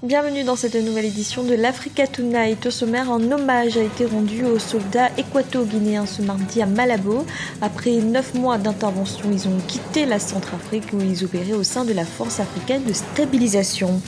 Bienvenue dans cette nouvelle édition de l'Africa Tonight. Au sommaire, un hommage a été rendu aux soldats équato-guinéens ce mardi à Malabo. Après 9 mois d'intervention, ils ont quitté la Centrafrique où ils opéraient au sein de la Force africaine de stabilisation.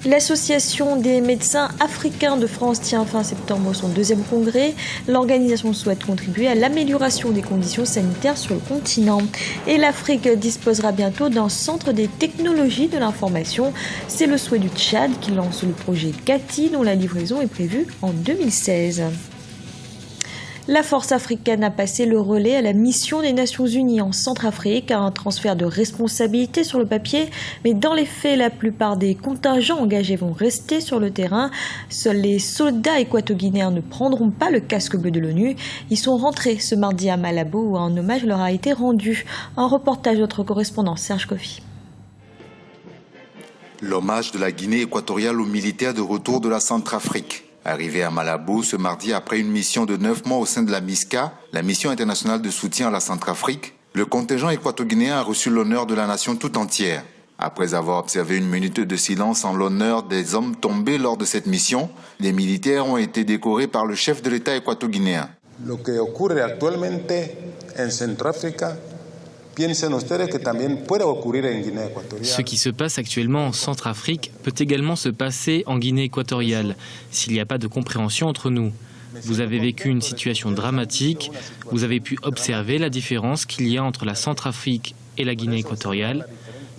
L'Association des médecins africains de France tient fin septembre son deuxième congrès. L'organisation souhaite contribuer à l'amélioration des conditions sanitaires sur le continent. Et l'Afrique disposera bientôt d'un centre des technologies de l'information. C'est le souhait du Tchad qui lance le projet CATI dont la livraison est prévue en 2016. La force africaine a passé le relais à la mission des Nations Unies en Centrafrique, un transfert de responsabilité sur le papier, mais dans les faits, la plupart des contingents engagés vont rester sur le terrain. Seuls les soldats équato-guinéens ne prendront pas le casque bleu de l'ONU. Ils sont rentrés ce mardi à Malabo où un hommage leur a été rendu. Un reportage de notre correspondant Serge Kofi. L'hommage de la Guinée équatoriale aux militaires de retour de la Centrafrique. Arrivé à Malabo ce mardi après une mission de 9 mois au sein de la MISCA, la mission internationale de soutien à la Centrafrique, le contingent équato-guinéen a reçu l'honneur de la nation tout entière. Après avoir observé une minute de silence en l'honneur des hommes tombés lors de cette mission, les militaires ont été décorés par le chef de l'État équato-guinéen. Lo que ocurre actualmente en Centroáfrica. Ce qui se passe actuellement en Centrafrique peut également se passer en Guinée équatoriale, s'il n'y a pas de compréhension entre nous. Vous avez vécu une situation dramatique, vous avez pu observer la différence qu'il y a entre la Centrafrique et la Guinée équatoriale.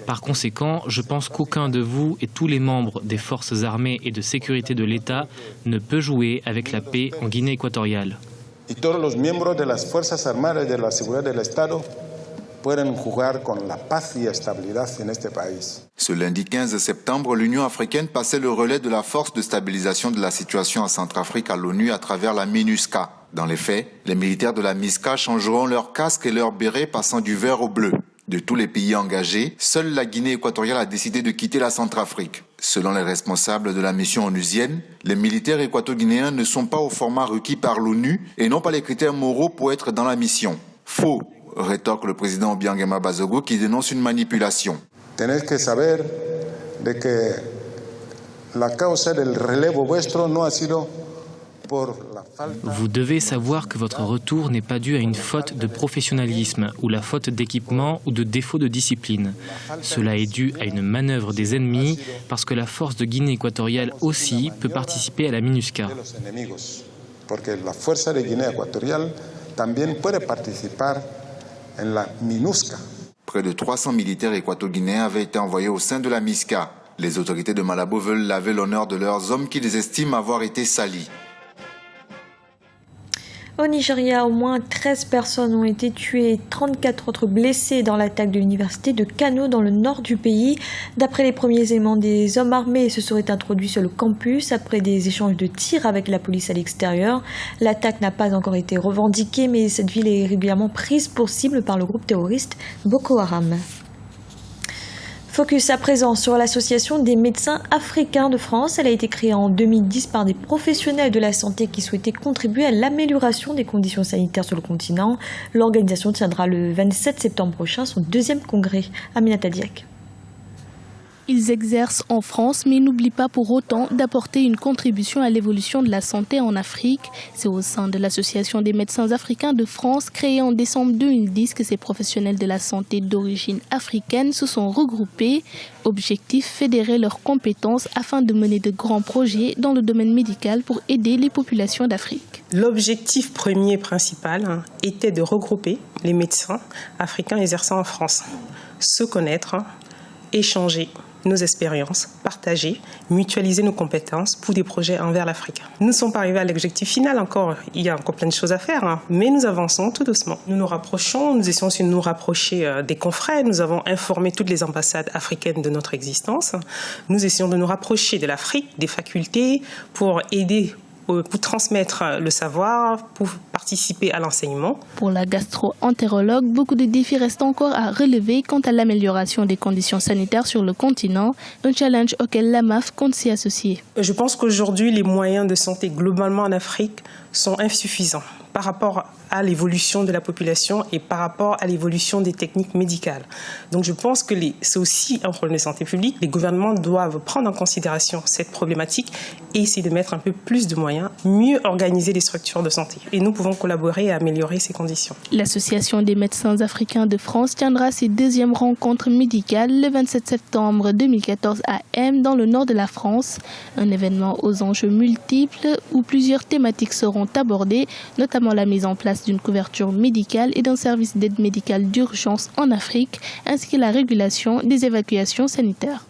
Par conséquent, je pense qu'aucun de vous et tous les membres des forces armées et de sécurité de l'État ne peut jouer avec la paix en Guinée équatoriale. Ce lundi 15 septembre, l'Union africaine passait le relais de la force de stabilisation de la situation en Centrafrique à l'ONU à travers la MINUSCA. Dans les faits, les militaires de la MISCA changeront leurs casques et leurs bérets passant du vert au bleu. De tous les pays engagés, seule la Guinée équatoriale a décidé de quitter la Centrafrique. Selon les responsables de la mission onusienne, les militaires équato-guinéens ne sont pas au format requis par l'ONU et n'ont pas les critères moraux pour être dans la mission. Faux, rétorque le président Obiangema Bazogo qui dénonce une manipulation. Tenez que saber de que la causa del relevo vuestro no ha sido por la falta. Vous devez savoir que votre retour n'est pas dû à une faute de professionnalisme ou la faute d'équipement ou de défaut de discipline. Cela est dû à une manœuvre des ennemis parce que la force de Guinée équatoriale aussi peut participer à la MINUSCA. Porque la fuerza de Guinea Ecuatorial también puede participar en la MINUSCA. Près de 300 militaires équato-guinéens avaient été envoyés au sein de la MISCA. Les autorités de Malabo veulent laver l'honneur de leurs hommes qu'ils estiment avoir été salis. Au Nigeria, au moins 13 personnes ont été tuées et 34 autres blessées dans l'attaque de l'université de Kano dans le nord du pays. D'après les premiers éléments, des hommes armés se seraient introduits sur le campus après des échanges de tirs avec la police à l'extérieur. L'attaque n'a pas encore été revendiquée, mais cette ville est régulièrement prise pour cible par le groupe terroriste Boko Haram. Focus à présent sur l'Association des médecins africains de France. Elle a été créée en 2010 par des professionnels de la santé qui souhaitaient contribuer à l'amélioration des conditions sanitaires sur le continent. L'organisation tiendra le 27 septembre prochain son deuxième congrès. Aminata Diak. Ils exercent en France, mais n'oublient pas pour autant d'apporter une contribution à l'évolution de la santé en Afrique. C'est au sein de l'Association des médecins africains de France, créée en décembre 2010, que ces professionnels de la santé d'origine africaine se sont regroupés. Objectif, fédérer leurs compétences afin de mener de grands projets dans le domaine médical pour aider les populations d'Afrique. L'objectif premier et principal était de regrouper les médecins africains exerçant en France, se connaître, échanger nos expériences, partager, mutualiser nos compétences pour des projets envers l'Afrique. Nous ne sommes pas arrivés à l'objectif final encore. Il y a encore plein de choses à faire, mais nous avançons tout doucement. Nous nous rapprochons, nous essayons de nous rapprocher des confrères. Nous avons informé toutes les ambassades africaines de notre existence. Nous essayons de nous rapprocher de l'Afrique, des facultés, pour aider, pour transmettre le savoir, pour participer à l'enseignement. Pour la gastro-entérologue, beaucoup de défis restent encore à relever quant à l'amélioration des conditions sanitaires sur le continent, un challenge auquel l'AMAF compte s'y associer. Je pense qu'aujourd'hui, les moyens de santé globalement en Afrique sont insuffisants par rapport à l'évolution de la population et par rapport à l'évolution des techniques médicales. Donc je pense que c'est aussi un problème de santé publique. Les gouvernements doivent prendre en considération cette problématique et essayer de mettre un peu plus de moyens, mieux organiser les structures de santé. Et nous pouvons collaborer et améliorer ces conditions. L'Association des médecins africains de France tiendra ses deuxièmes rencontres médicales le 27 septembre 2014 à M dans le nord de la France. Un événement aux enjeux multiples où plusieurs thématiques seront abordées, notamment la mise en place d'une couverture médicale et d'un service d'aide médicale d'urgence en Afrique, ainsi que la régulation des évacuations sanitaires.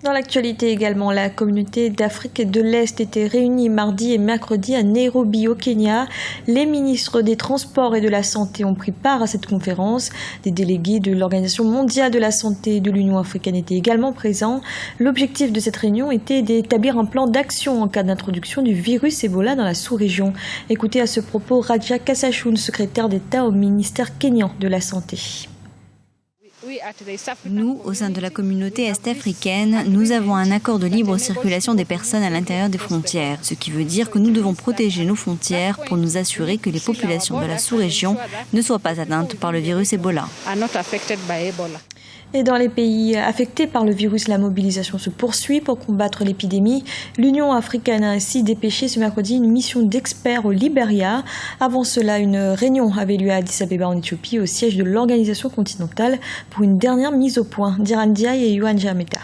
Dans l'actualité également, la communauté d'Afrique de l'Est était réunie mardi et mercredi à Nairobi au Kenya. Les ministres des Transports et de la Santé ont pris part à cette conférence. Des délégués de l'Organisation mondiale de la santé et de l'Union africaine étaient également présents. L'objectif de cette réunion était d'établir un plan d'action en cas d'introduction du virus Ebola dans la sous-région. Écoutez à ce propos Raja Kasashun, secrétaire d'État au ministère kényan de la Santé. Nous, au sein de la communauté est-africaine, nous avons un accord de libre circulation des personnes à l'intérieur des frontières, ce qui veut dire que nous devons protéger nos frontières pour nous assurer que les populations de la sous-région ne soient pas atteintes par le virus Ebola. Et dans les pays affectés par le virus, la mobilisation se poursuit pour combattre l'épidémie. L'Union africaine a ainsi dépêché ce mercredi une mission d'experts au Libéria. Avant cela, une réunion avait lieu à Addis Abeba en Éthiopie, au siège de l'organisation continentale, pour une dernière mise au point. Diran Ndiaye et Yohan Jameta.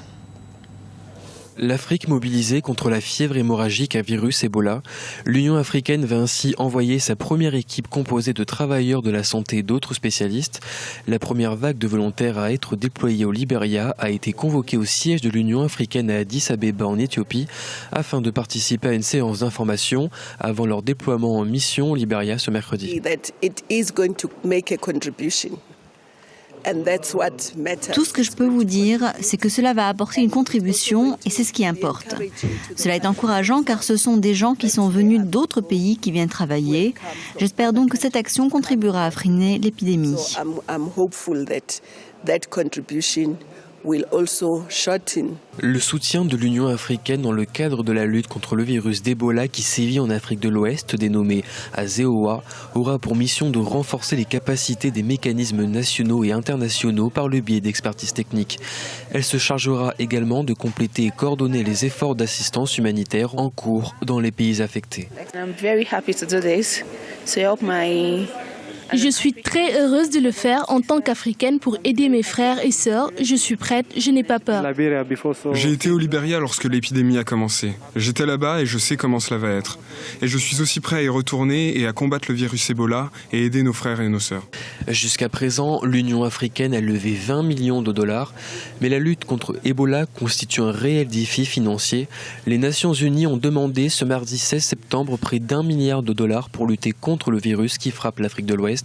L'Afrique mobilisée contre la fièvre hémorragique à virus Ebola, l'Union africaine va ainsi envoyer sa première équipe composée de travailleurs de la santé et d'autres spécialistes. La première vague de volontaires à être déployée au Libéria a été convoquée au siège de l'Union africaine à Addis Abeba en Éthiopie afin de participer à une séance d'information avant leur déploiement en mission au Libéria ce mercredi. Tout ce que je peux vous dire, c'est que cela va apporter une contribution et c'est ce qui importe. Cela est encourageant car ce sont des gens qui sont venus d'autres pays qui viennent travailler. J'espère donc que cette action contribuera à freiner l'épidémie. Le soutien de l'Union africaine dans le cadre de la lutte contre le virus d'Ebola qui sévit en Afrique de l'Ouest, dénommé AZEOA, aura pour mission de renforcer les capacités des mécanismes nationaux et internationaux par le biais d'expertises techniques. Elle se chargera également de compléter et coordonner les efforts d'assistance humanitaire en cours dans les pays affectés. Je suis très heureuse de le faire en tant qu'Africaine pour aider mes frères et sœurs. Je suis prête, je n'ai pas peur. J'ai été au Libéria lorsque l'épidémie a commencé. J'étais là-bas et je sais comment cela va être. Et je suis aussi prêt à y retourner et à combattre le virus Ebola et aider nos frères et nos sœurs. Jusqu'à présent, l'Union africaine a levé 20 millions de dollars, mais la lutte contre Ebola constitue un réel défi financier. Les Nations Unies ont demandé ce mardi 16 septembre près d'1 milliard de dollars pour lutter contre le virus qui frappe l'Afrique de l'Ouest.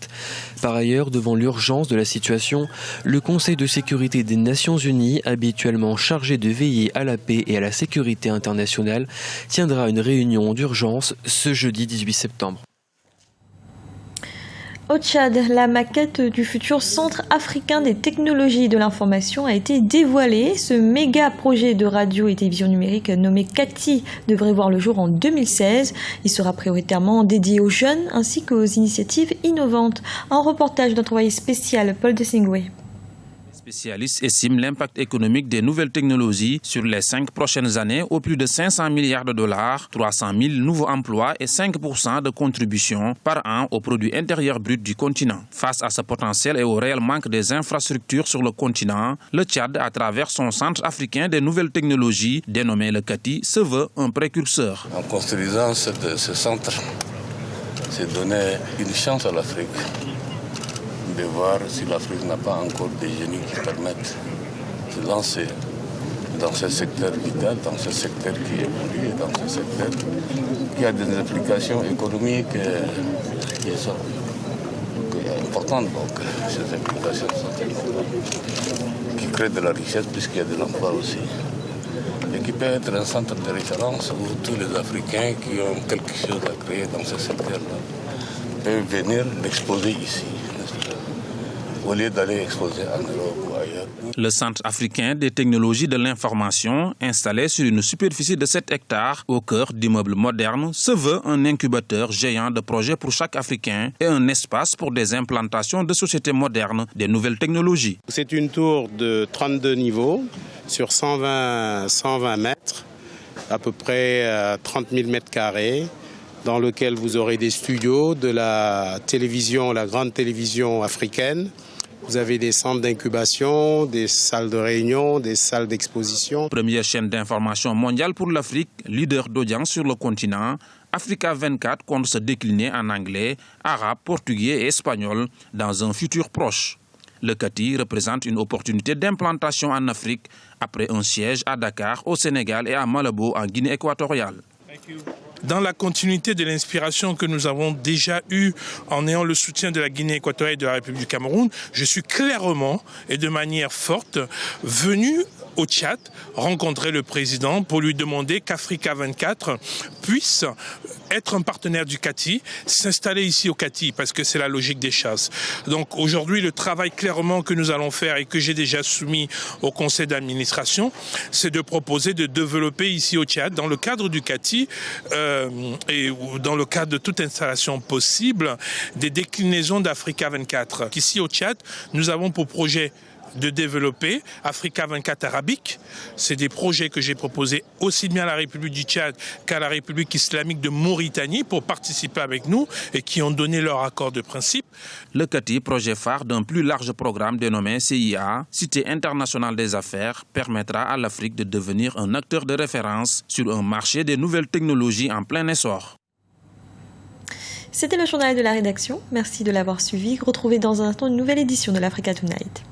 Par ailleurs, devant l'urgence de la situation, le Conseil de sécurité des Nations Unies, habituellement chargé de veiller à la paix et à la sécurité internationale, tiendra une réunion d'urgence ce jeudi 18 septembre. Au Tchad, la maquette du futur Centre africain des technologies de l'information a été dévoilée. Ce méga projet de radio et télévision numérique nommé CATI devrait voir le jour en 2016. Il sera prioritairement dédié aux jeunes ainsi qu'aux initiatives innovantes. Un reportage d'un travail spécial, Paul Dessingwe. Les spécialistes estiment l'impact économique des nouvelles technologies sur les 5 prochaines années au plus de 500 milliards de dollars, 300 000 nouveaux emplois et 5% de contribution par an au produit intérieur brut du continent. Face à ce potentiel et au réel manque des infrastructures sur le continent, le Tchad, à travers son Centre africain des nouvelles technologies, dénommé le CATI, se veut un précurseur. En construisant ce centre, c'est donner une chance à l'Afrique de voir si l'Afrique n'a pas encore des génies qui permettent de lancer dans ce secteur vital, dans ce secteur qui évolue, dans ce secteur qui a des applications économiques qui sont importantes. Donc, ces applications sont importantes, qui créent de la richesse puisqu'il y a de l'emploi aussi. Et qui peut être un centre de référence où tous les Africains qui ont quelque chose à créer dans ce secteur-là peuvent venir l'exposer ici. au lieu d'aller exposer en Europe ou ailleurs. Le Centre africain des technologies de l'information, installé sur une superficie de 7 hectares au cœur d'immeubles modernes, se veut un incubateur géant de projets pour chaque Africain et un espace pour des implantations de sociétés modernes des nouvelles technologies. C'est une tour de 32 niveaux sur 120 mètres, à peu près 30 000 mètres carrés, dans lequel vous aurez des studios, de la télévision, la grande télévision africaine. Vous avez des centres d'incubation, des salles de réunion, des salles d'exposition. Première chaîne d'information mondiale pour l'Afrique, leader d'audience sur le continent, Africa 24 compte se décliner en anglais, arabe, portugais et espagnol dans un futur proche. Le CATI représente une opportunité d'implantation en Afrique après un siège à Dakar, au Sénégal et à Malabo, en Guinée équatoriale. Dans la continuité de l'inspiration que nous avons déjà eue en ayant le soutien de la Guinée équatoriale et de la République du Cameroun, je suis clairement et de manière forte venu au Tchad rencontrer le président pour lui demander qu'Africa 24 puisse être un partenaire du CATI, s'installer ici au CATI parce que c'est la logique des choses. Donc aujourd'hui, le travail clairement que nous allons faire et que j'ai déjà soumis au conseil d'administration, c'est de proposer de développer ici au Tchad, dans le cadre du CATI et dans le cadre de toute installation possible, des déclinaisons d'Africa 24. Ici au Tchad, nous avons pour projet de développer Africa 24 arabique. C'est des projets que j'ai proposés aussi bien à la République du Tchad qu'à la République islamique de Mauritanie pour participer avec nous et qui ont donné leur accord de principe. Le CATI, projet phare d'un plus large programme dénommé CIA, Cité internationale des affaires, permettra à l'Afrique de devenir un acteur de référence sur un marché des nouvelles technologies en plein essor. C'était le journal de la rédaction. Merci de l'avoir suivi. Retrouvez dans un instant une nouvelle édition de l'Africa Tonight.